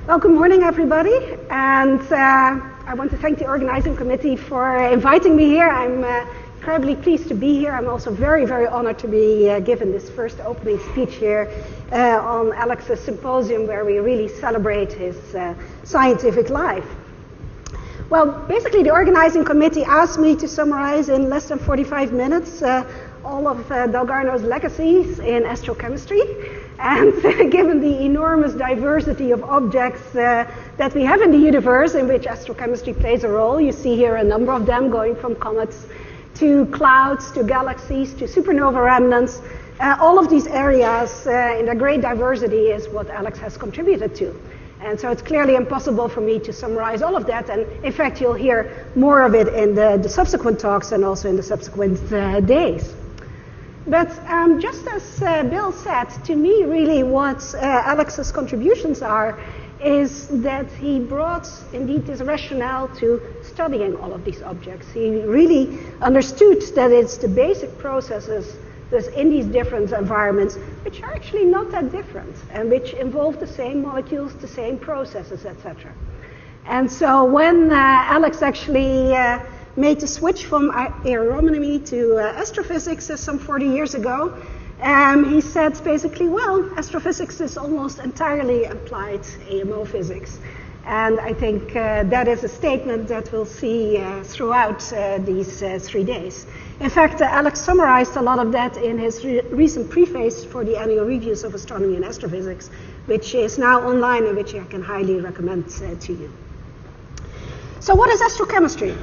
Well, good morning, everybody, and I want to thank the organizing committee for inviting me here. I'm incredibly pleased to be here. I'm also very, very honored to be given this first opening speech here on Alex's Symposium, where we really celebrate his scientific life. Well, basically, the organizing committee asked me to summarize in less than 45 minutes all of Dalgarno's legacies in astrochemistry. And given the enormous diversity of objects that we have in the universe in which astrochemistry plays a role, you see here a number of them going from comets to clouds to galaxies to supernova remnants. All of these areas in their great diversity is what Alex has contributed to. And so it's clearly impossible for me to summarize all of that. And in fact, you'll hear more of it in the subsequent talks and also in the subsequent days. But just as Bill said, to me really what Alex's contributions are is that he brought indeed this rationale to studying all of these objects. He really understood that it's the basic processes that's in these different environments which are actually not that different and which involve the same molecules, the same processes, etc. And so when Alex actually made the switch from aeronomy to astrophysics some 40 years ago, he said basically, well, astrophysics is almost entirely applied AMO physics. And I think that is a statement that we'll see throughout these 3 days. In fact, Alex summarized a lot of that in his recent preface for the annual reviews of astronomy and astrophysics, which is now online and which I can highly recommend to you. So what is astrochemistry?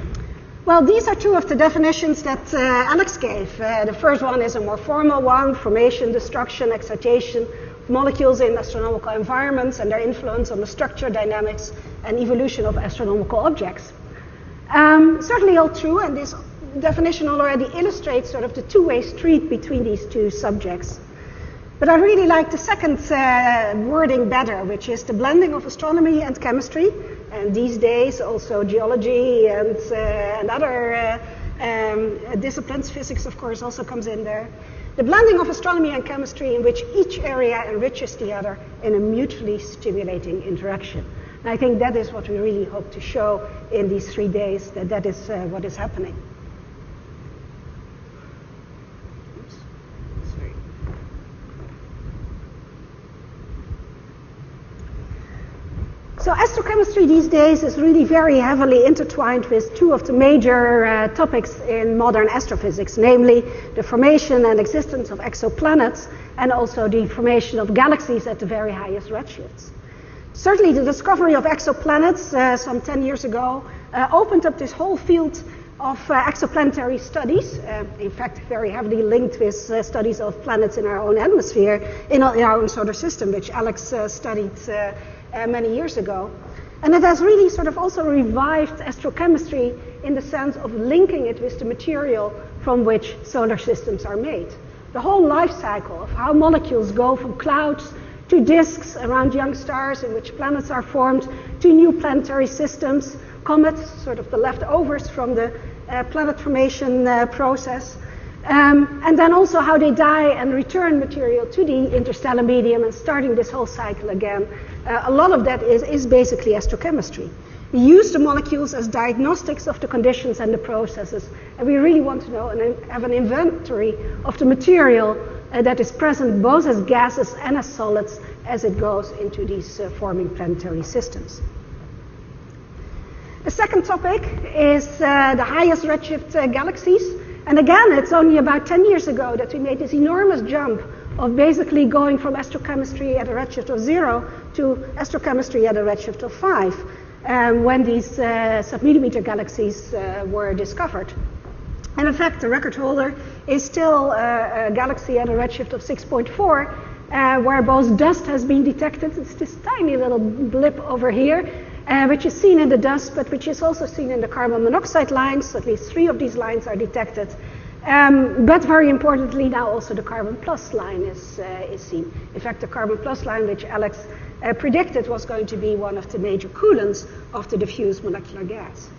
Well, these are two of the definitions that Alex gave. The first one is a more formal one: formation, destruction, excitation of molecules in astronomical environments and their influence on the structure, dynamics, and evolution of astronomical objects. Certainly all true, and this definition already illustrates sort of the two-way street between these two subjects. But I really like the second wording better, which is the blending of astronomy and chemistry, and these days also geology and other disciplines. Physics, of course, also comes in there. The blending of astronomy and chemistry in which each area enriches the other in a mutually stimulating interaction. And I think that is what we really hope to show in these 3 days, that is what is happening. So astrochemistry these days is really very heavily intertwined with two of the major topics in modern astrophysics, namely the formation and existence of exoplanets and also the formation of galaxies at the very highest redshifts. Certainly the discovery of exoplanets some 10 years ago opened up this whole field of exoplanetary studies, in fact very heavily linked with studies of planets in our own atmosphere, in our own solar system, which Alex studied many years ago. And it has really sort of also revived astrochemistry in the sense of linking it with the material from which solar systems are made. The whole life cycle of how molecules go from clouds to disks around young stars in which planets are formed, to new planetary systems, comets, sort of the leftovers from the planet formation process, and then also how they die and return material to the interstellar medium and starting this whole cycle again. A lot of that is basically astrochemistry. We use the molecules as diagnostics of the conditions and the processes, and we really want to know and have an inventory of the material that is present both as gases and as solids as it goes into these forming planetary systems. The second topic is the highest redshift galaxies. And again, it's only about 10 years ago that we made this enormous jump of basically going from astrochemistry at a redshift of 0 to astrochemistry at a redshift of 5, when these submillimeter galaxies were discovered. And in fact, the record holder is still a galaxy at a redshift of 6.4, where both dust has been detected. It's this tiny little blip over here, which is seen in the dust, but which is also seen in the carbon monoxide lines. At least 3 of these lines are detected. But very importantly, now also the carbon plus line is seen. In fact, the carbon plus line, which Alex predicted was going to be one of the major coolants of the diffuse molecular gas.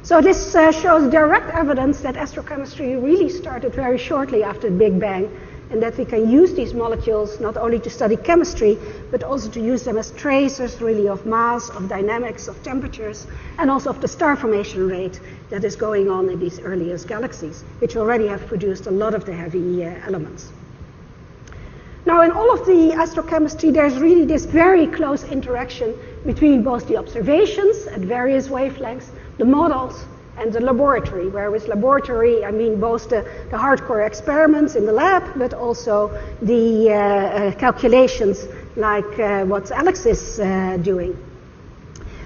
So this shows direct evidence that astrochemistry really started very shortly after the Big Bang and that we can use these molecules not only to study chemistry, but also to use them as tracers really of mass, of dynamics, of temperatures, and also of the star formation rate that is going on in these earliest galaxies, which already have produced a lot of the heavy elements. Now, in all of the astrochemistry, there's really this very close interaction between both the observations at various wavelengths, the models, and the laboratory, where with laboratory I mean both the hardcore experiments in the lab, but also the calculations like what Alex is doing.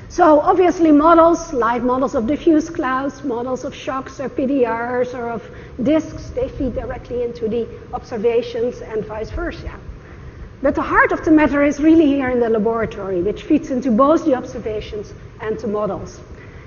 So obviously models, like models of diffuse clouds, models of shocks or PDRs or of disks, they feed directly into the observations and vice versa. But the heart of the matter is really here in the laboratory, which feeds into both the observations and the models.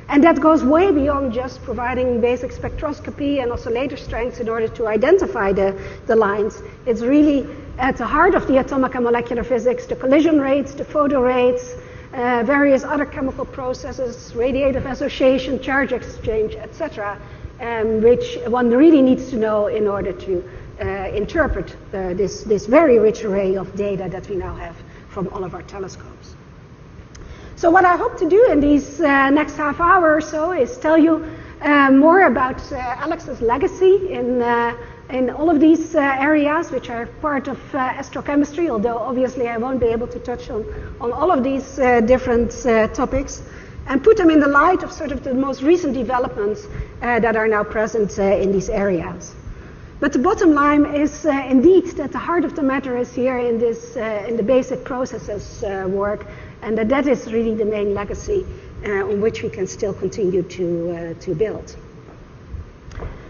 And that goes way beyond just providing basic spectroscopy and oscillator strengths in order to identify the lines. It's really at the heart of the atomic and molecular physics, the collision rates, the photo rates, various other chemical processes, radiative association, charge exchange, etc., which one really needs to know in order to interpret this very rich array of data that we now have from all of our telescopes. So what I hope to do in these next half hour or so is tell you more about Alex's legacy in all of these areas, which are part of astrochemistry, although obviously I won't be able to touch on all of these different topics, and put them in the light of sort of the most recent developments that are now present in these areas. But the bottom line is indeed that the heart of the matter is here in this in the basic processes work, and that is really the main legacy on which we can still continue to build.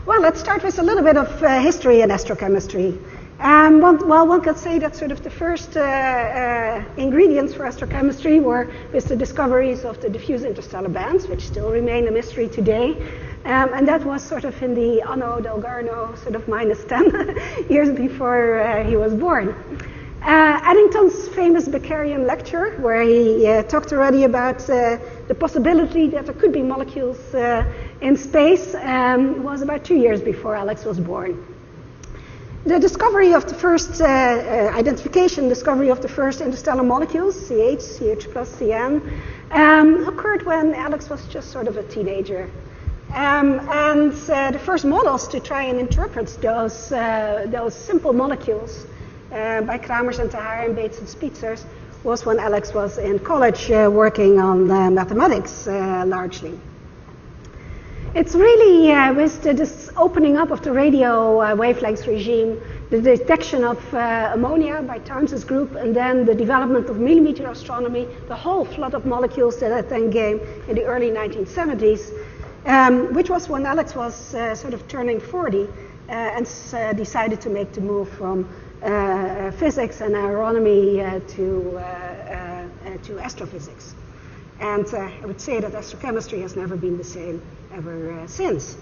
Well, let's start with a little bit of history in astrochemistry. One could say that sort of the first ingredients for astrochemistry were with the discoveries of the diffuse interstellar bands, which still remain a mystery today. And that was sort of in the anno Dalgarno, sort of minus 10 years before he was born. Eddington's famous Beckerian lecture, where he talked already about the possibility that there could be molecules in space, was about 2 years before Alex was born. The discovery of the first discovery of the first interstellar molecules, CH plus CN, occurred when Alex was just sort of a teenager. And the first models to try and interpret those simple molecules by Kramers and Tahar and Bates and Spitzers was when Alex was in college working on mathematics largely. It's really with this opening up of the radio wavelengths regime, the detection of ammonia by Townsend's group, and then the development of millimeter astronomy, the whole flood of molecules that then came in the early 1970s, which was when Alex was sort of turning 40 and decided to make the move from physics and aeronomy to astrophysics. And I would say that astrochemistry has never been the same ever since.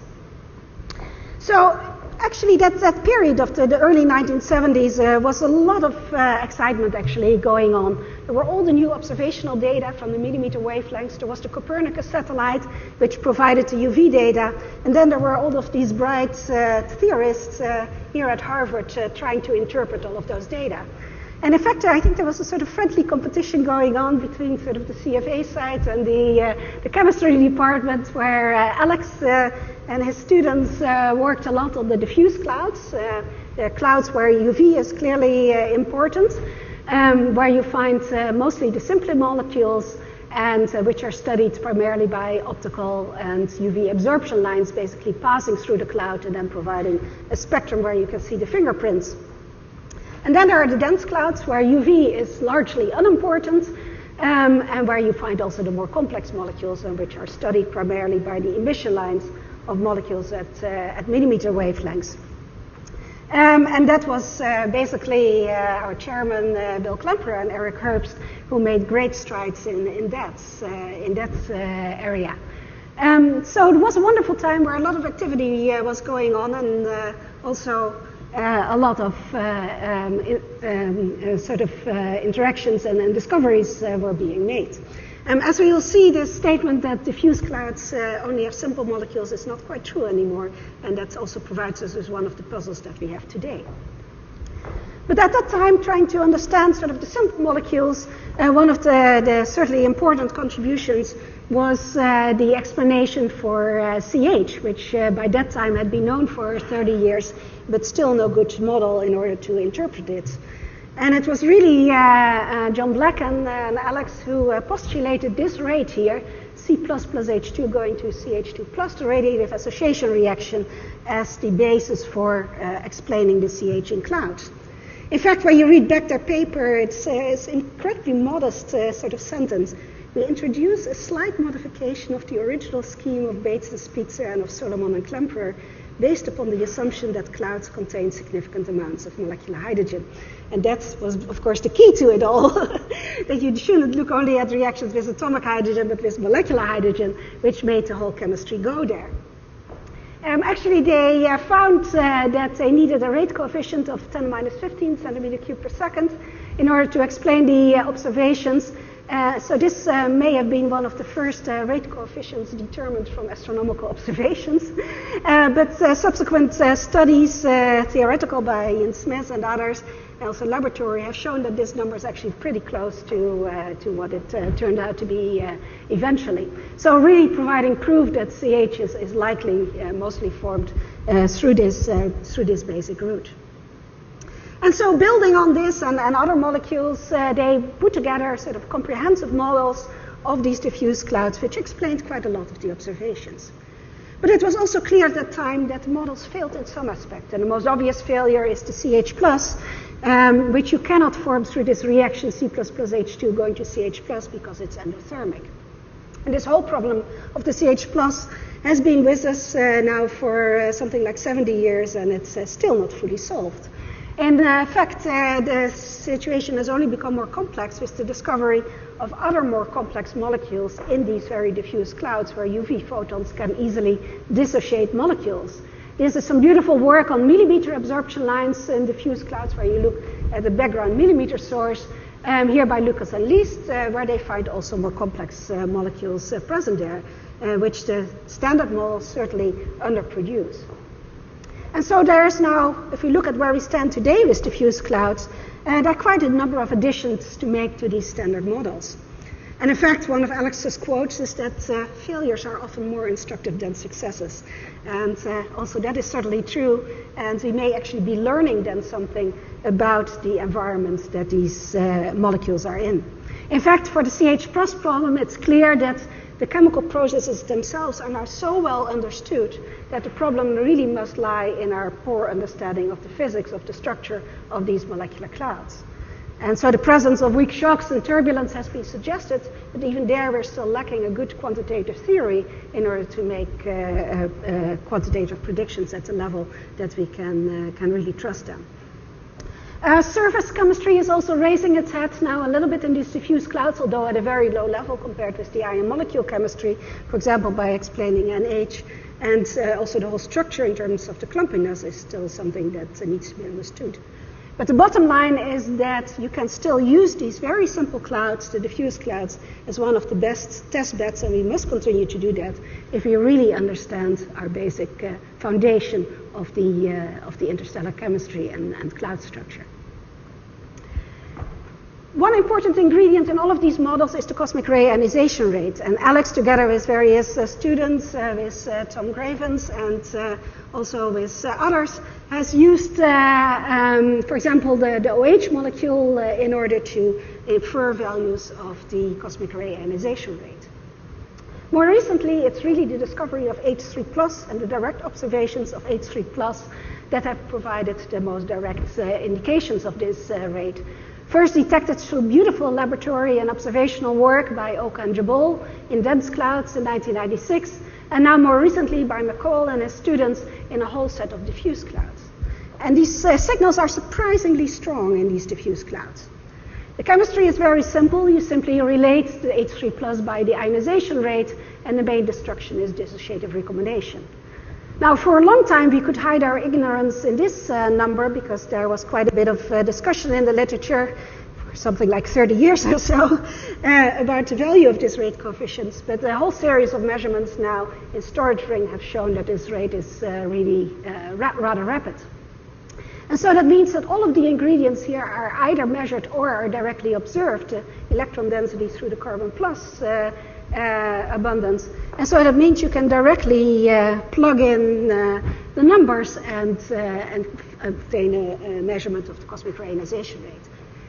So actually that period of the early 1970s was a lot of excitement actually going on. There were all the new observational data from the millimeter wavelengths. There was the Copernicus satellite, which provided the UV data. And then there were all of these bright theorists here at Harvard trying to interpret all of those data. And in fact, I think there was a sort of friendly competition going on between sort of the CFA side and the chemistry department, where Alex and his students worked a lot on the diffuse clouds, the clouds where UV is clearly important, where you find mostly the simpler molecules, and which are studied primarily by optical and UV absorption lines, basically passing through the cloud and then providing a spectrum where you can see the fingerprints. And then there are the dense clouds where UV is largely unimportant, and where you find also the more complex molecules, and which are studied primarily by the emission lines of molecules at millimeter wavelengths. And that was basically our chairman, Bill Klemperer, and Eric Herbst, who made great strides in that area. So it was a wonderful time where a lot of activity was going on, and also a lot of interactions and discoveries were being made. As we will see, this statement that diffuse clouds only have simple molecules is not quite true anymore, and that also provides us with one of the puzzles that we have today. But at that time, trying to understand sort of the simple molecules, one of the certainly important contributions was the explanation for CH, which by that time had been known for 30 years, but still no good model in order to interpret it. And it was really John Black and Alex who postulated this rate here, C++ H2 going to CH2 plus, the radiative association reaction, as the basis for explaining the CH in clouds. In fact, when you read back their paper, it's incredibly modest sort of sentence. We introduce a slight modification of the original scheme of Bates and Spitzer and of Solomon and Klemperer, based upon the assumption that clouds contain significant amounts of molecular hydrogen. And that was, of course, the key to it all, that you shouldn't look only at reactions with atomic hydrogen, but with molecular hydrogen, which made the whole chemistry go there. Actually, they found that they needed a rate coefficient of 10⁻15 centimeter cubed per second in order to explain the observations. So this may have been one of the first rate coefficients determined from astronomical observations. But subsequent studies, theoretical by Ian Smith and others, and also Celebratory, have shown that this number is actually pretty close to what it turned out to be eventually. So really providing proof that CH is likely mostly formed through this basic route. And so building on this and other molecules, they put together sort of comprehensive models of these diffuse clouds, which explained quite a lot of the observations. But it was also clear at that time that the models failed in some aspect. And the most obvious failure is the CH+, which you cannot form through this reaction C++ H2 going to CH+, because it's endothermic. And this whole problem of the CH+ has been with us now for something like 70 years, and it's still not fully solved. In fact, the situation has only become more complex with the discovery of other more complex molecules in these very diffuse clouds where UV photons can easily dissociate molecules. This is some beautiful work on millimeter absorption lines in diffuse clouds where you look at the background millimeter source, here by Lucas and Liest, where they find also more complex molecules present there, which the standard models certainly underproduce. And so there's now, if we look at where we stand today with diffuse clouds, there are quite a number of additions to make to these standard models. And in fact, one of Alex's quotes is that failures are often more instructive than successes. And also that is certainly true, and we may actually be learning then something about the environments that these molecules are in. In fact, for the CH+ problem, it's clear that the chemical processes themselves are now so well understood that the problem really must lie in our poor understanding of the physics of the structure of these molecular clouds. And so the presence of weak shocks and turbulence has been suggested, but even there we're still lacking a good quantitative theory in order to make quantitative predictions at the level that we can really trust them. Surface chemistry is also raising its head now a little bit in these diffuse clouds, although at a very low level compared with the ion molecule chemistry, for example, by explaining NH. And also the whole structure in terms of the clumpiness is still something that needs to be understood. But the bottom line is that you can still use these very simple clouds, the diffuse clouds, as one of the best test beds, and we must continue to do that if we really understand our basic foundation of the interstellar chemistry and cloud structure. One important ingredient in all of these models is the cosmic ray ionization rate. And Alex, together with various students, with Tom Gravens and also with others, has used, for example, the OH molecule in order to infer values of the cosmic ray ionization rate. More recently, it's really the discovery of H3+ and the direct observations of H3+ that have provided the most direct indications of this rate. First detected through beautiful laboratory and observational work by Oka and Jabol in dense clouds in 1996, and now more recently by McCall and his students in a whole set of diffuse clouds. And these signals are surprisingly strong in these diffuse clouds. The chemistry is very simple. You simply relate the H3+ by the ionization rate, and the main destruction is dissociative recombination. Now, for a long time, we could hide our ignorance in this number because there was quite a bit of discussion in the literature for something like 30 years or so about the value of this rate coefficients. But a whole series of measurements now in storage ring have shown that this rate is really rather rapid. And so that means that all of the ingredients here are either measured or are directly observed, electron density through the carbon plus abundance. And so that means you can directly plug in the numbers and obtain a measurement of the cosmic ray ionization rate.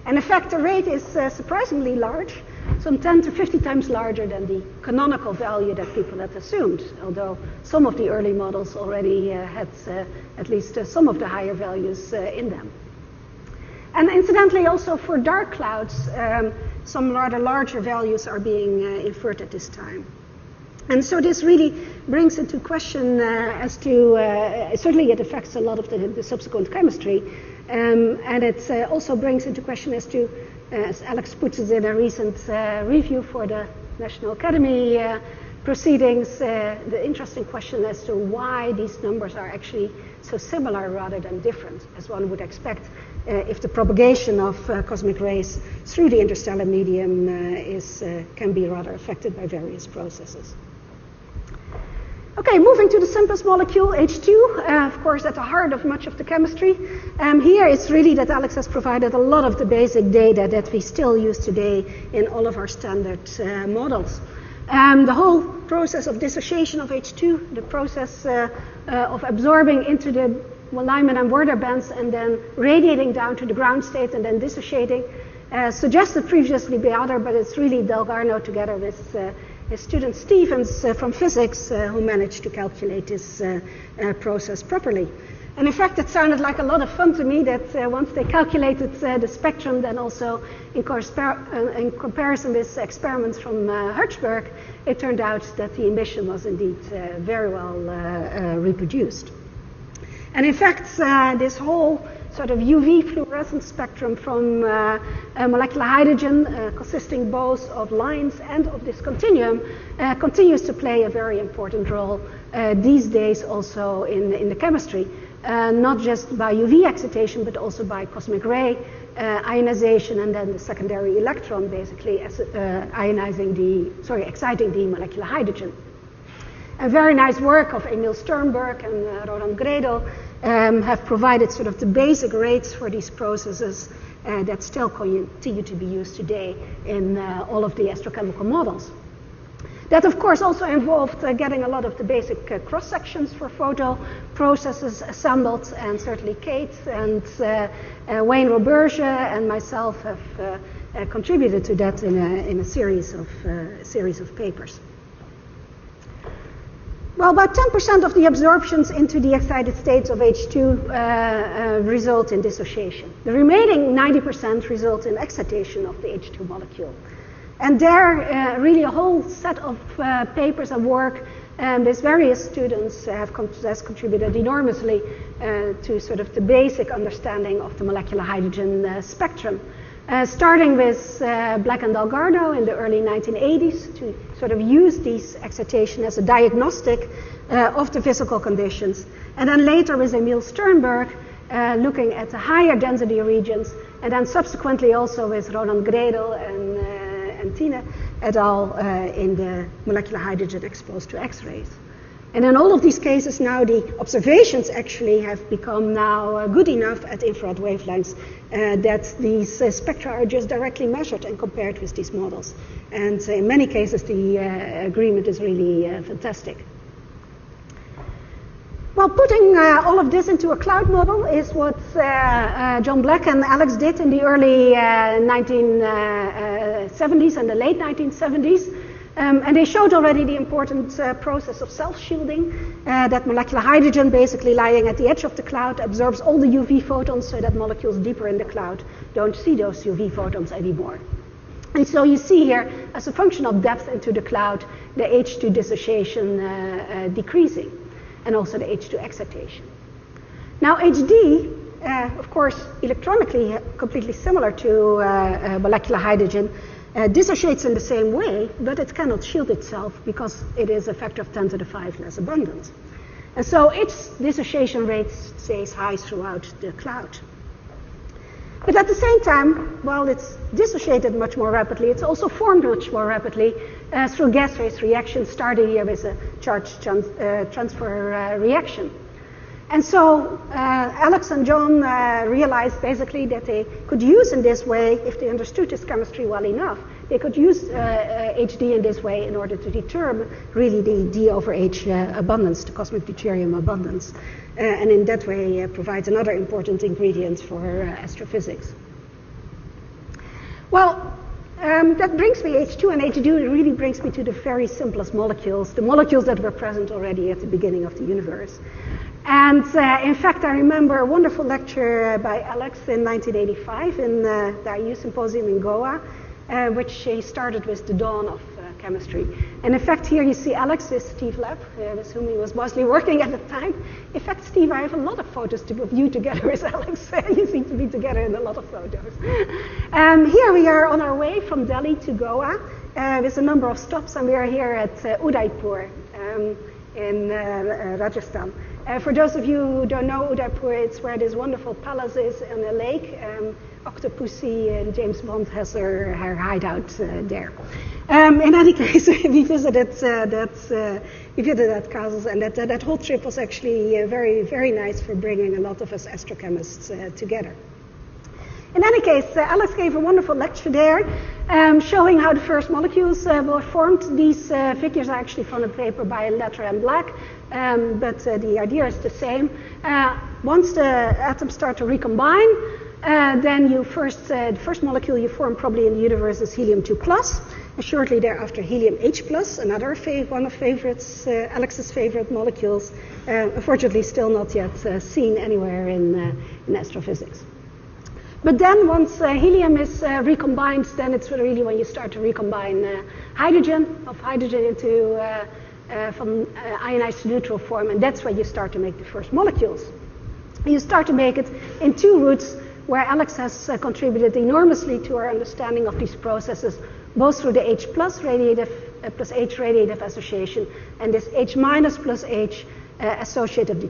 And in fact, the rate is surprisingly large, some 10 to 50 times larger than the canonical value that people had assumed, although some of the early models already had at least some of the higher values in them. And incidentally, also for dark clouds, some rather larger values are being inferred at this time. And so this really brings into question as to, certainly it affects a lot of the subsequent chemistry, and it also brings into question as to, as Alex puts it in a recent review for the National Academy proceedings, the interesting question as to why these numbers are actually so similar rather than different, as one would expect if the propagation of cosmic rays through the interstellar medium can be rather affected by various processes. Okay, moving to the simplest molecule, H2, of course at the heart of much of the chemistry. Here it's really that Alex has provided a lot of the basic data that we still use today in all of our standard models. The whole process of dissociation of H2, the process of absorbing into the Lyman and Werder bands and then radiating down to the ground state and then dissociating, suggested previously by other, but it's really Dalgarno together with his student Stevens from physics who managed to calculate this process properly. And in fact, it sounded like a lot of fun to me that once they calculated the spectrum, then also in comparison with experiments from Hertzberg, it turned out that the emission was indeed very well reproduced. And in fact, this whole sort of UV fluorescence spectrum from molecular hydrogen, consisting both of lines and of this continuum, continues to play a very important role these days also in the chemistry, not just by UV excitation, but also by cosmic ray ionization, and then the secondary electron basically as, exciting the molecular hydrogen. A very nice work of Emil Sternberg and Roland Gredel have provided sort of the basic rates for these processes that still continue to be used today in all of the astrochemical models. That, of course, also involved getting a lot of the basic cross-sections for photo processes assembled, and certainly Kate and Wayne Roberge and myself have contributed to that in a series of papers. Well, about 10% of the absorptions into the excited states of H2 result in dissociation. The remaining 90% result in excitation of the H2 molecule. And there, really a whole set of papers and work with various students has contributed enormously to sort of the basic understanding of the molecular hydrogen spectrum. Starting with Black and Dalgarno in the early 1980s to sort of use these excitation as a diagnostic of the physical conditions. And then later with Emil Sternberg looking at the higher density regions, and then subsequently also with Roland Gredel and Tine et al. In the molecular hydrogen exposed to X-rays. And in all of these cases now the observations actually have become now good enough at infrared wavelengths that these spectra are just directly measured and compared with these models. And in many cases the agreement is really fantastic. Well, putting all of this into a cloud model is what John Black and Alex did in the early 1970s and the late 1970s. And they showed already the important process of self-shielding, that molecular hydrogen basically lying at the edge of the cloud absorbs all the UV photons so that molecules deeper in the cloud don't see those UV photons anymore. And so you see here, as a function of depth into the cloud, the H2 dissociation decreasing, and also the H2 excitation. Now HD, of course, electronically completely similar to molecular hydrogen, dissociates in the same way, but it cannot shield itself because it is a factor of 10 to the 5 less abundant. And so its dissociation rate stays high throughout the cloud. But at the same time, while it's dissociated much more rapidly, it's also formed much more rapidly through gas phase reactions, starting here with a charge transfer reaction. And so Alex and John realized basically that they could use in this way, if they understood this chemistry well enough, they could use HD in this way in order to determine really the D over H abundance, the cosmic deuterium abundance. And in that way provides another important ingredient for astrophysics. Well, that brings me, H2 and H2, really brings me to the very simplest molecules, the molecules that were present already at the beginning of the universe. And in fact, I remember a wonderful lecture by Alex in 1985 in the IU Symposium in Goa, which he started with the dawn of chemistry. And in fact, here you see Alex with Steve Lapp, with whom he was mostly working at the time. In fact, Steve, I have a lot of photos of you together with Alex. You seem to be together in a lot of photos. Here we are on our way from Delhi to Goa with a number of stops, and we are here at Udaipur in Rajasthan. For those of you who don't know Udaipur, it's where this wonderful palace is in a lake. Octopussy and James Bond has her hideout there. In any case, we visited that castles, and that whole trip was actually very, very nice for bringing a lot of us astrochemists together. In any case, Alex gave a wonderful lecture there, showing how the first molecules were formed. These figures are actually from a paper by Letter and Black, but the idea is the same. Once the atoms start to recombine, then the first molecule you form probably in the universe is helium-2 plus, and shortly thereafter helium H plus, another one of Alex's favorite molecules, unfortunately still not yet seen anywhere in astrophysics. But then once helium is recombined, then it's really when you start to recombine hydrogen into from ionized to neutral form, and that's when you start to make the first molecules. You start to make it in two routes, where Alex has contributed enormously to our understanding of these processes, both through the H plus radiative plus H radiative association and this H minus plus H associative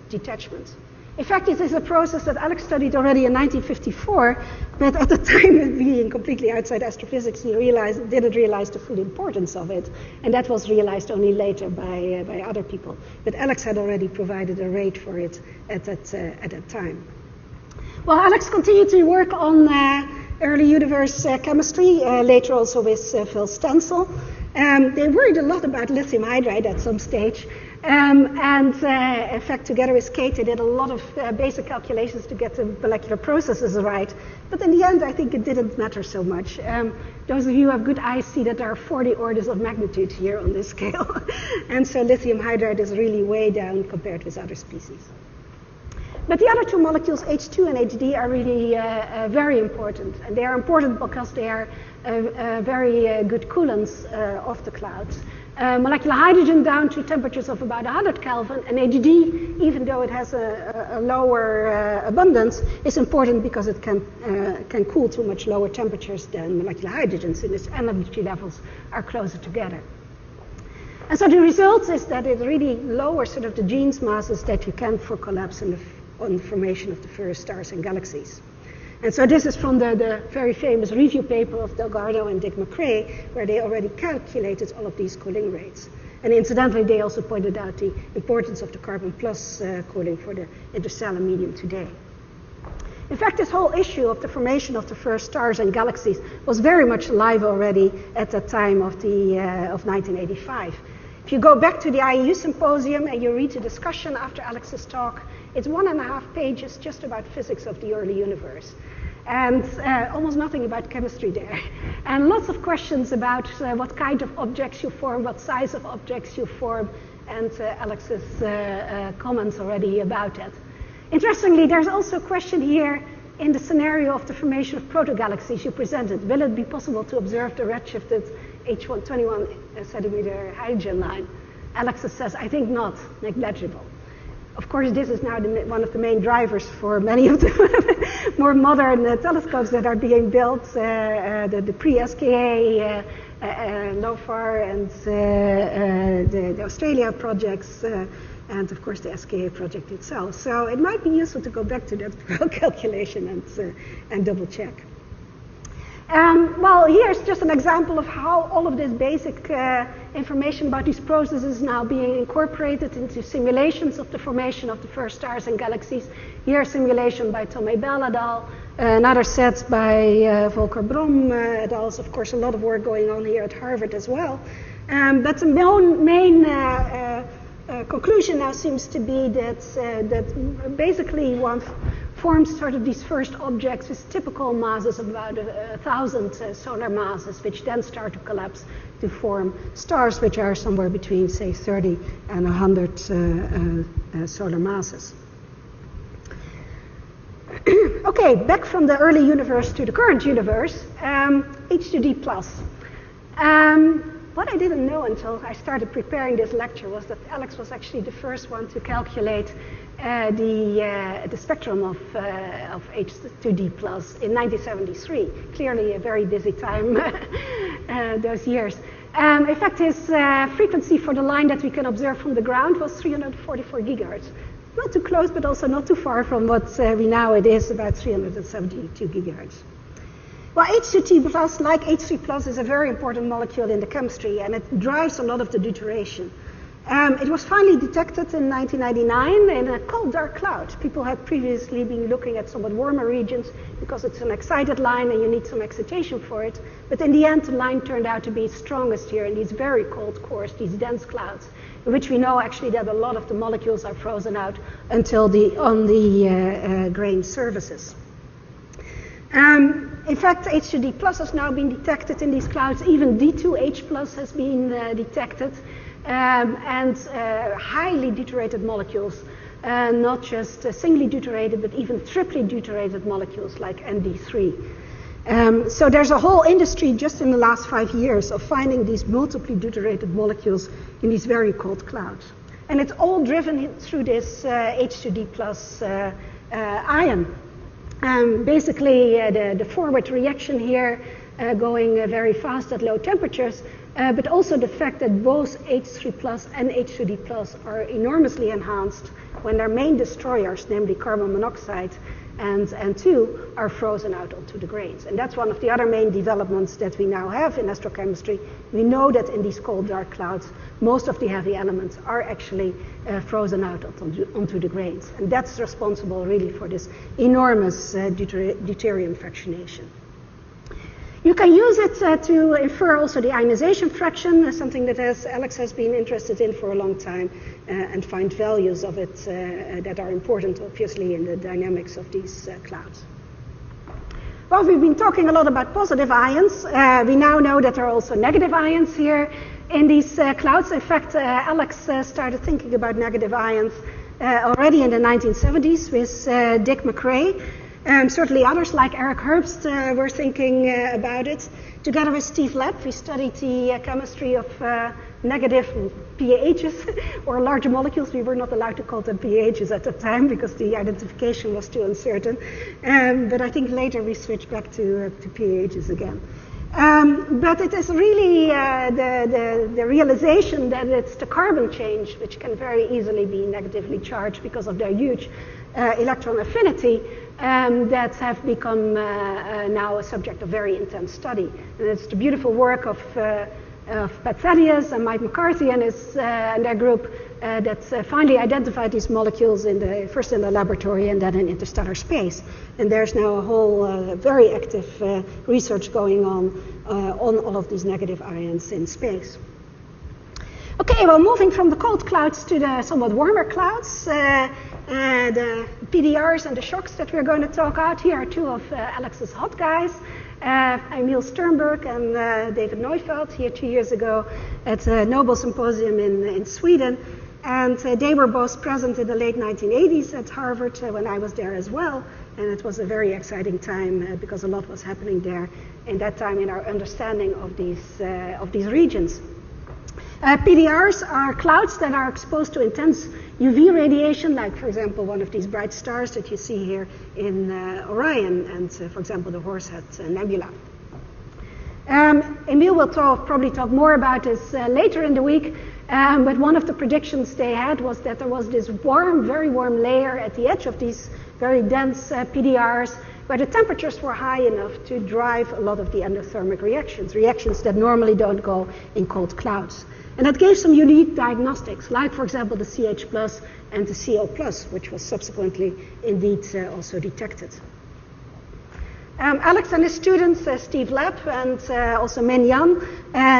detachment. In fact, it is a process that Alex studied already in 1954, but at the time of being completely outside astrophysics, he didn't realize the full importance of it, and that was realized only later by other people. But Alex had already provided a rate for it at that time. Well, Alex continued to work on early universe chemistry, later also with Phil Stansel. They worried a lot about lithium hydride at some stage. In fact, together with Kate, they did a lot of basic calculations to get the molecular processes right. But in the end, I think it didn't matter so much. Those of you who have good eyes see that there are 40 orders of magnitude here on this scale. And so lithium hydride is really way down compared with other species. But the other two molecules, H2 and HD, are really very important. And they are important because they are very good coolants of the clouds. Molecular hydrogen down to temperatures of about 100 Kelvin, and HD, even though it has a lower abundance, is important because it can cool to much lower temperatures than molecular hydrogen, since its energy levels are closer together. And so the result is that it really lowers sort of the Jeans masses that you can for collapse on the formation of the first stars and galaxies. And so this is from the very famous review paper of Delgado and McRae, where they already calculated all of these cooling rates. And incidentally, they also pointed out the importance of the carbon plus cooling for the interstellar medium today. In fact, this whole issue of the formation of the first stars and galaxies was very much alive already at the time of 1985. If you go back to the IEU Symposium and you read the discussion after Alex's talk, it's 1.5 pages just about physics of the early universe. And almost nothing about chemistry there. And lots of questions about what kind of objects you form, what size of objects you form, and Alex's comments already about that. Interestingly, there's also a question here in the scenario of the formation of protogalaxies you presented. Will it be possible to observe the redshifted H21 centimeter hydrogen line? Alex says, I think not, negligible. Of course, this is now one of the main drivers for many of the more modern telescopes that are being built, the pre-SKA, LOFAR, and the Australia projects, and of course the SKA project itself. So it might be useful to go back to that calculation and double check. Well, here's just an example of how all of this basic information about these processes is now being incorporated into simulations of the formation of the first stars and galaxies. Here, a simulation by Tomé Bell et al., another set by Volker Brom et al. Of course, a lot of work going on here at Harvard as well. But the main conclusion now seems to be that basically one forms sort of these first objects with typical masses of about 1,000 solar masses, which then start to collapse to form stars which are somewhere between, say, 30 and 100 solar masses. Okay, back from the early universe to the current universe, H2D Plus. What I didn't know until I started preparing this lecture was that Alex was actually the first one to calculate the spectrum of H2D Plus in 1973. Clearly a very busy time those years. In fact, his frequency for the line that we can observe from the ground was 344 gigahertz. Not too close, but also not too far from what we know it is, about 372 gigahertz. Well, H2D Plus, like H3 Plus, is a very important molecule in the chemistry, and it drives a lot of the deuteration. It was finally detected in 1999 in a cold dark cloud. People had previously been looking at somewhat warmer regions because it's an excited line and you need some excitation for it. But in the end, the line turned out to be strongest here in these very cold cores, these dense clouds, in which we know actually that a lot of the molecules are frozen out until on the grain surfaces. In fact, H2D Plus has now been detected in these clouds. Even D2H Plus has been detected. And highly deuterated molecules, not just singly deuterated, but even triply deuterated molecules like ND3. So there's a whole industry just in the last 5 years of finding these multiply deuterated molecules in these very cold clouds. And it's all driven through this H2D Plus ion. Basically, the forward reaction here going very fast at low temperatures, but also the fact that both H3 Plus and H2D Plus are enormously enhanced when their main destroyers, namely carbon monoxide and N2, are frozen out onto the grains. And that's one of the other main developments that we now have in astrochemistry. We know that in these cold dark clouds, most of the heavy elements are actually frozen out onto the grains. And that's responsible really for this enormous deuterium fractionation. You can use it to infer also the ionization fraction, something that Alex has been interested in for a long time, and find values of it that are important, obviously, in the dynamics of these clouds. Well, we've been talking a lot about positive ions. We now know that there are also negative ions here in these clouds. In fact, Alex started thinking about negative ions already in the 1970s with Dick McRae. Certainly others like Eric Herbst were thinking about it. Together with Steve Lebb, we studied the chemistry of negative pHs, or larger molecules. We were not allowed to call them pHs at the time because the identification was too uncertain. But I think later we switched back to pHs again. But it is really the realization that it's the carbon change which can very easily be negatively charged because of their huge electron affinity that have become now a subject of very intense study. And it's the beautiful work of Pat Thaddeus and Mike McCarthy and their group that finally identified these molecules first in the laboratory and then in interstellar space. And there's now a whole very active research going on all of these negative ions in space. Okay, well, moving from the cold clouds to the somewhat warmer clouds, the PDRs and the shocks that we're going to talk about. Here are two of Alex's hot guys, Emil Sternberg and David Neufeld, here 2 years ago at the Nobel Symposium in Sweden. And they were both present in the late 1980s at Harvard when I was there as well. And it was a very exciting time because a lot was happening there in that time in our understanding of these regions. PDRs are clouds that are exposed to intense UV radiation, like, for example, one of these bright stars that you see here in Orion and, for example, the Horsehead Nebula. Emil will probably talk more about this later in the week, but one of the predictions they had was that there was this warm, very warm layer at the edge of these very dense PDRs where the temperatures were high enough to drive a lot of the endothermic reactions that normally don't go in cold clouds. And that gave some unique diagnostics, like, for example, the CH plus and the CO plus, which was subsequently indeed also detected. Alex and his students, Steve Lapp and also Min Yan,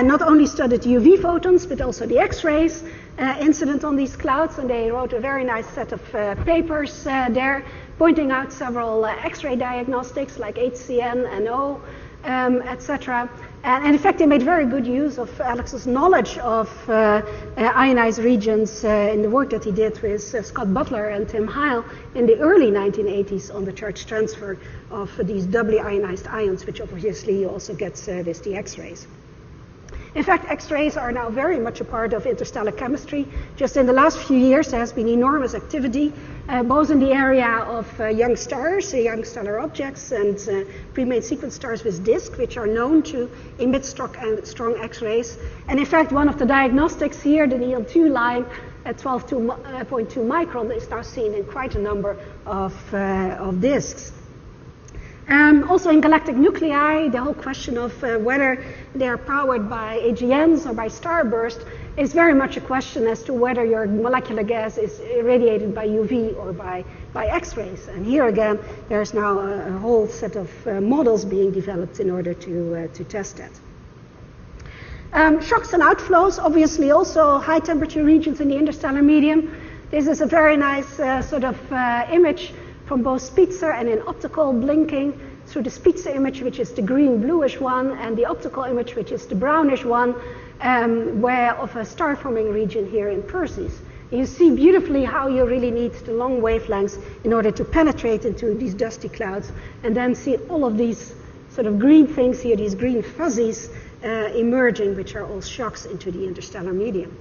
not only studied UV photons, but also the X-rays incident on these clouds, and they wrote a very nice set of papers there, pointing out several X-ray diagnostics like HCN, NO, etc. And in fact, they made very good use of Alex's knowledge of ionized regions in the work that he did with Scott Butler and Tim Heil in the early 1980s on the charge transfer of these doubly ionized ions, which obviously you also get with the X-rays. In fact, X-rays are now very much a part of interstellar chemistry. Just in the last few years, there has been enormous activity, both in the area of young stars, young stellar objects, and pre-main sequence stars with disk, which are known to emit strong X-rays. And in fact, one of the diagnostics here, the neon-2 line at 12.2 micron, is now seen in quite a number of disks. Also in galactic nuclei, the whole question of whether they are powered by AGNs or by starburst is very much a question as to whether your molecular gas is irradiated by UV or by X-rays. And here again, there's now a whole set of models being developed in order to test that. Shocks and outflows, obviously also high temperature regions in the interstellar medium. This is a very nice sort of image from both Spitzer and in optical blinking through the Spitzer image, which is the green-bluish one, and the optical image, which is the brownish one, where of a star-forming region here in Perseus. You see beautifully how you really need the long wavelengths in order to penetrate into these dusty clouds, and then see all of these sort of green things here, these green fuzzies emerging, which are all shocks into the interstellar medium.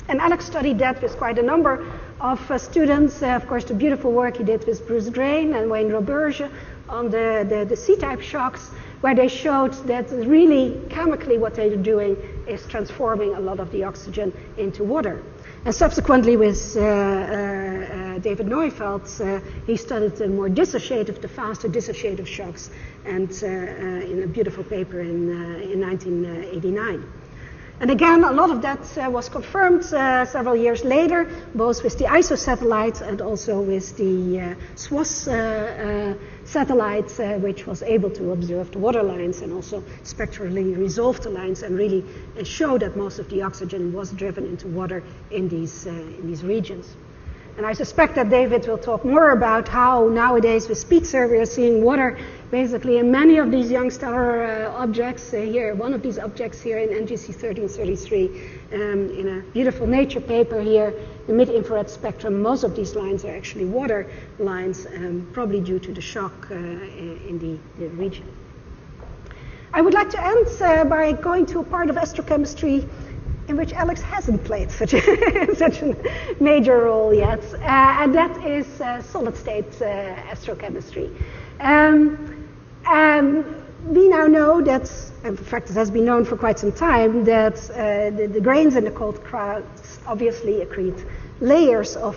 And Alex studied that with quite a number of students. Of course, the beautiful work he did with Bruce Drain and Wayne Roberge on the C-type shocks, where they showed that really chemically what they're doing is transforming a lot of the oxygen into water. And subsequently with David Neufeld, he studied the more dissociative, the faster dissociative shocks, and in a beautiful paper in 1989. And again, a lot of that was confirmed several years later, both with the ISO satellites and also with the SWOS satellite, which was able to observe the water lines and also spectrally resolve the lines and really show that most of the oxygen was driven into water in these regions. And I suspect that David will talk more about how nowadays with Spitzer we are seeing water basically in many of these young stellar objects. Here, one of these objects here in NGC 1333 in a beautiful Nature paper here, the mid-infrared spectrum, most of these lines are actually water lines, probably due to the shock in the region. I would like to end by going to a part of astrochemistry in which Alex hasn't played such a major role yet, and that is solid-state astrochemistry. We now know that, in fact it has been known for quite some time, that the grains in the cold clouds obviously accrete layers of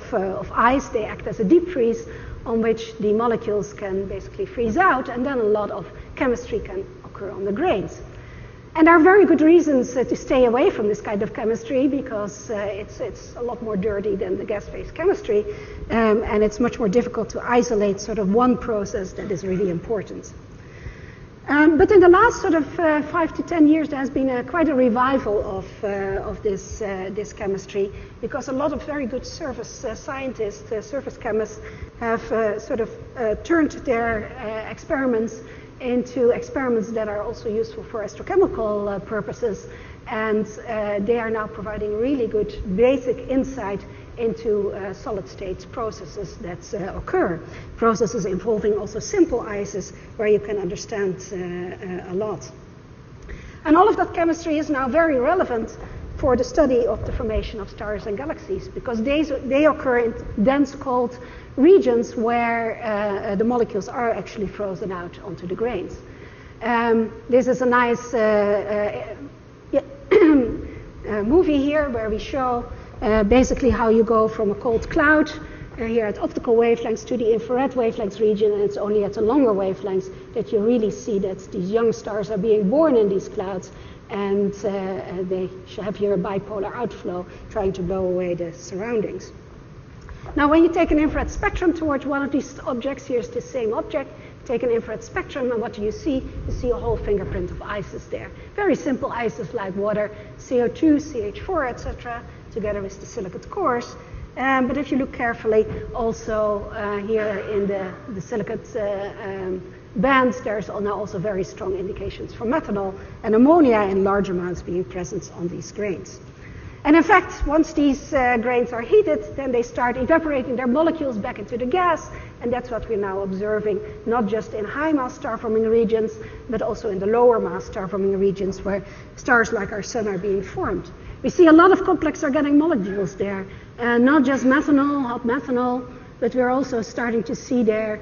ice. They act as a deep freeze on which the molecules can basically freeze out, and then a lot of chemistry can occur on the grains. And there are very good reasons to stay away from this kind of chemistry, because it's a lot more dirty than the gas phase chemistry, and it's much more difficult to isolate sort of one process that is really important. But in the last sort of 5 to 10 years, there has been quite a revival of this chemistry, because a lot of very good surface scientists, surface chemists, have sort of turned their experiments into experiments that are also useful for astrochemical purposes, and they are now providing really good basic insight into solid-state processes that occur, processes involving also simple ices where you can understand a lot. And all of that chemistry is now very relevant for the study of the formation of stars and galaxies, because they occur in dense cold regions where the molecules are actually frozen out onto the grains. This is a nice movie here where we show basically how you go from a cold cloud here at optical wavelengths to the infrared wavelengths region, and it's only at the longer wavelengths that you really see that these young stars are being born in these clouds, and they have here a bipolar outflow trying to blow away the surroundings. Now, when you take an infrared spectrum towards one of these objects, here's the same object, take an infrared spectrum, and what do you see? You see a whole fingerprint of ices there. Very simple ices like water, CO2, CH4, etc., together with the silicate cores. But if you look carefully, also here in the silicate bands, there's now also very strong indications for methanol and ammonia in large amounts being present on these grains. And in fact, once these grains are heated, then they start evaporating their molecules back into the gas, and that's what we're now observing, not just in high mass star-forming regions, but also in the lower mass star-forming regions where stars like our sun are being formed. We see a lot of complex organic molecules there, not just methanol, hot methanol, but we're also starting to see there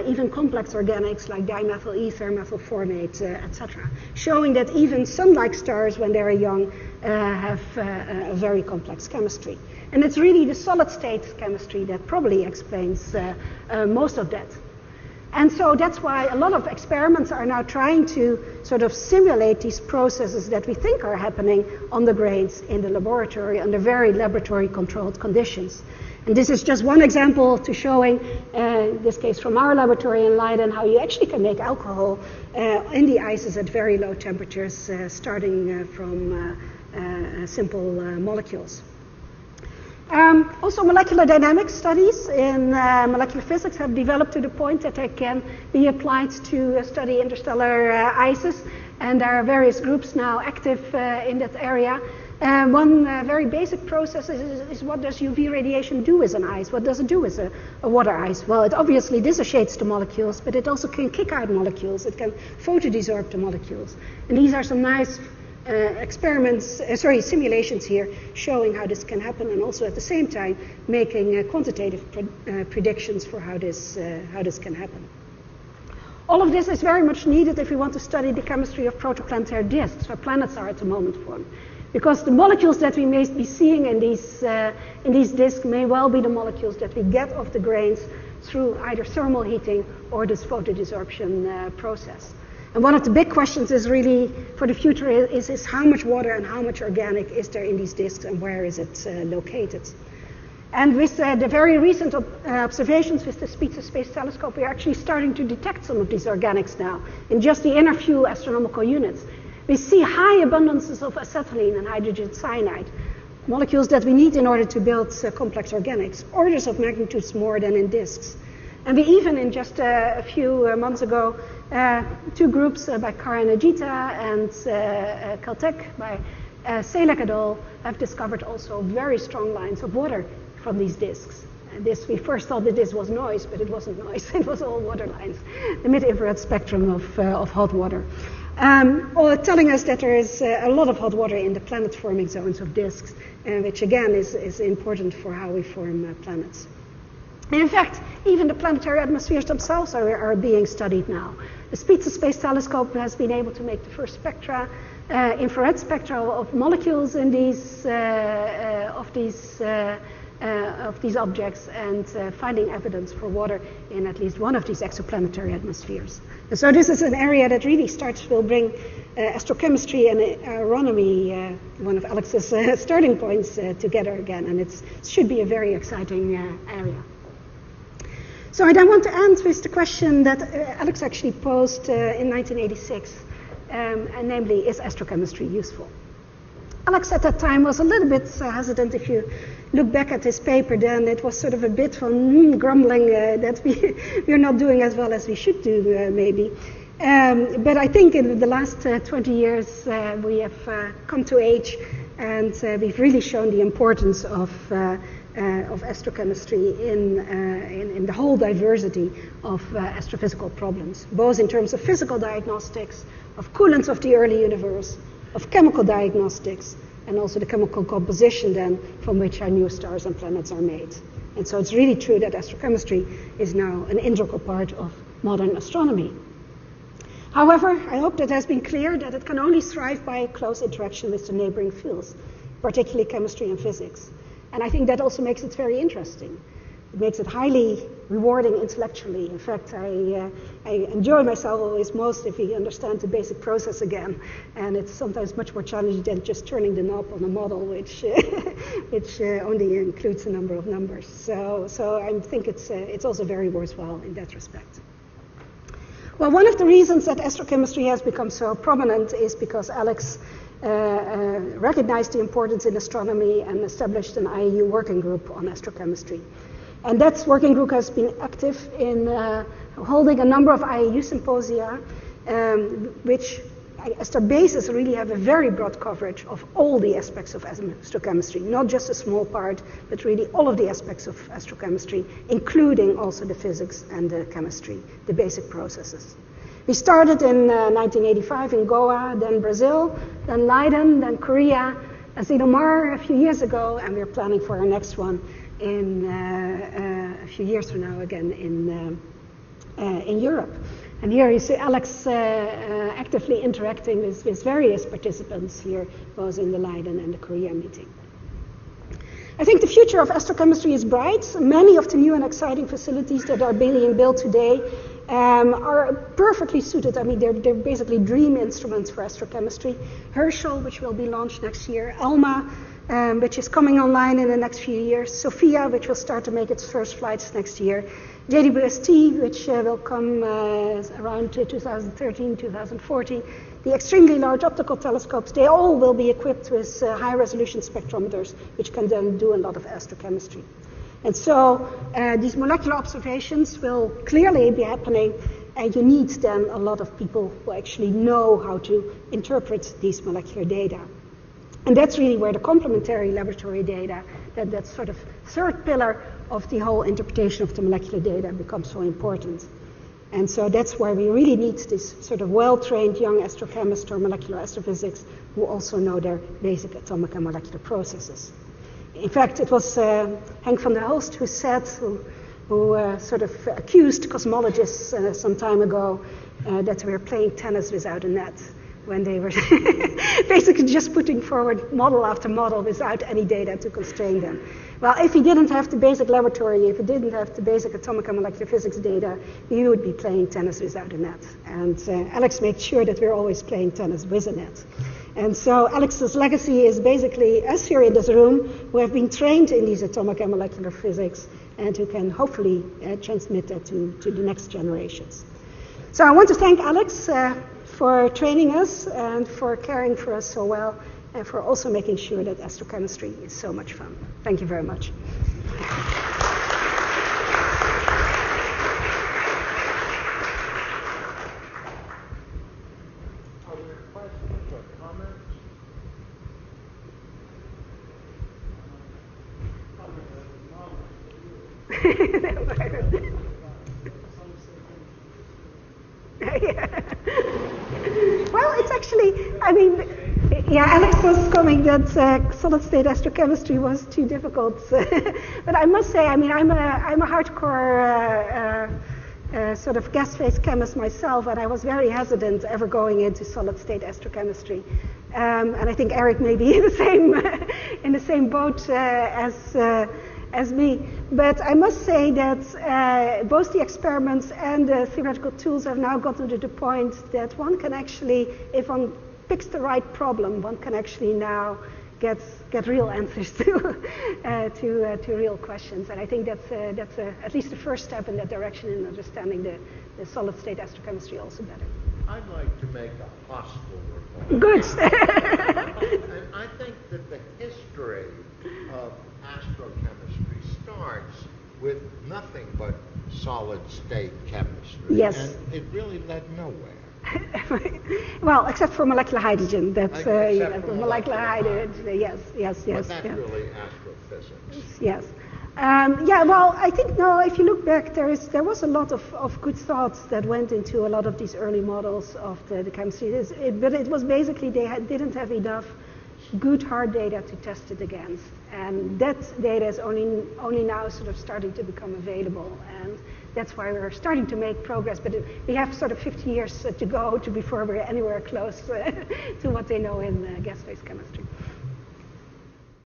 even complex organics like dimethyl ether, methylformate, etc., showing that even sun-like stars, when they're young, have a very complex chemistry. And it's really the solid-state chemistry that probably explains most of that. And so that's why a lot of experiments are now trying to sort of simulate these processes that we think are happening on the grains in the laboratory under very laboratory-controlled conditions. And this is just one example to showing, in this case from our laboratory in Leiden, how you actually can make alcohol in the ices at very low temperatures, starting from simple molecules. Also, molecular dynamics studies in molecular physics have developed to the point that they can be applied to study interstellar ices, and there are various groups now active in that area. One very basic process is what does UV radiation do with an ice? What does it do with a water ice? Well, it obviously dissociates the molecules, but it also can kick out molecules. It can photodesorb the molecules. And these are some nice simulations here showing how this can happen, and also at the same time making quantitative predictions for how this can happen. All of this is very much needed if we want to study the chemistry of protoplanetary disks, where planets are at the moment formed. Because the molecules that we may be seeing in these disks may well be the molecules that we get off the grains through either thermal heating or this photodesorption process. And one of the big questions is really for the future is how much water and how much organic is there in these disks, and where is it located? And with the very recent observations with the Spitzer Space Telescope, we're actually starting to detect some of these organics now in just the inner few astronomical units. We see high abundances of acetylene and hydrogen cyanide, molecules that we need in order to build complex organics, orders of magnitudes more than in disks. And we even, in just a few months ago, two groups by Kara Najita and Caltech by Selek et al. Have discovered also very strong lines of water from these disks. And this, we first thought that this was noise, but it wasn't noise. It was all water lines, the mid-infrared spectrum of hot water. Telling us that there is a lot of hot water in the planet-forming zones of disks, which again is important for how we form planets. And in fact, even the planetary atmospheres themselves are being studied now. The Spitzer Space Telescope has been able to make the first spectra, infrared spectra of molecules in these objects, and finding evidence for water in at least one of these exoplanetary atmospheres. And so this is an area that really will bring astrochemistry and aeronomy, one of Alex's starting points, together again, and it should be a very exciting area. So I then want to end with the question that Alex actually posed in 1986, and namely, is astrochemistry useful? Alex at that time was a little bit hesitant. If you look back at his paper, then it was sort of a bit from grumbling that we're not doing as well as we should do, maybe. But I think in the last 20 years, we have come to age, and we've really shown the importance of astrochemistry in the whole diversity of astrophysical problems, both in terms of physical diagnostics, of coolants of the early universe, of chemical diagnostics, and also the chemical composition then from which our new stars and planets are made. And so it's really true that astrochemistry is now an integral part of modern astronomy. However, I hope that has been clear that it can only thrive by close interaction with the neighboring fields, particularly chemistry and physics. And I think that also makes it very interesting. It makes it highly rewarding intellectually. In fact, I enjoy myself always most if we understand the basic process again. And it's sometimes much more challenging than just turning the knob on a model, which only includes a number of numbers. So I think it's also very worthwhile in that respect. Well, one of the reasons that astrochemistry has become so prominent is because Alex recognized the importance in astronomy and established an IAU working group on astrochemistry. And that working group has been active in holding a number of IAU symposia, which as their basis really have a very broad coverage of all the aspects of astrochemistry, not just a small part, but really all of the aspects of astrochemistry, including also the physics and the chemistry, the basic processes. We started in 1985 in Goa, then Brazil, then Leiden, then Korea, Azidomar a few years ago, and we're planning for our next one in a few years from now again in Europe. And here you see Alex actively interacting with various participants here, both in the Leiden and the Korea meeting. I think the future of astrochemistry is bright. Many of the new and exciting facilities that are being built today are perfectly suited. I mean, they're basically dream instruments for astrochemistry. Herschel, which will be launched next year, ALMA, which is coming online in the next few years, SOFIA, which will start to make its first flights next year, JWST, which will come around 2013, 2014. The extremely large optical telescopes, they all will be equipped with high-resolution spectrometers, which can then do a lot of astrochemistry. And so these molecular observations will clearly be happening, and you need then a lot of people who actually know how to interpret these molecular data. And that's really where the complementary laboratory data, that sort of third pillar of the whole interpretation of the molecular data, becomes so important. And so that's why we really need this sort of well-trained young astrochemist or molecular astrophysics who also know their basic atomic and molecular processes. In fact, it was Henk van der Hulst who said, who sort of accused cosmologists some time ago that we were playing tennis without a net, when they were basically just putting forward model after model without any data to constrain them. Well, if we didn't have the basic laboratory, if we didn't have the basic atomic and molecular physics data, we would be playing tennis without a net. And Alex makes sure that we're always playing tennis with a net. And so Alex's legacy is basically us here in this room who have been trained in these atomic and molecular physics and who can hopefully transmit that to the next generations. So I want to thank Alex for training us and for caring for us so well, and for also making sure that astrochemistry is so much fun. Thank you very much. Are there questions or comments? Well, it's actually, I mean, yeah, Alex was coming that solid-state astrochemistry was too difficult. But I must say, I mean, I'm a hardcore sort of gas-phase chemist myself, and I was very hesitant ever going into solid-state astrochemistry. And I think Eric may be in the same boat as me. But I must say that both the experiments and the theoretical tools have now gotten to the point that one can actually, if one picks the right problem, one can actually now get real answers to real questions. And I think that's at least the first step in that direction in understanding the solid-state astrochemistry also better. I'd like to make a hostile remark. Good. And I think that the history of astrochemistry starts with nothing but solid-state chemistry. Yes. And it really led nowhere. Well, except for molecular hydrogen. That's molecular hydrogen. Yes. But that's really astrophysics. Yes. Yeah, well, I think, no, if you look back, there was a lot of good thoughts that went into a lot of these early models of the chemistry. But it was basically they didn't have enough good hard data to test it against. And that data is only now sort of starting to become available. And that's why we're starting to make progress. But we have sort of 50 years to go before we're anywhere close to what they know in gas-phase chemistry.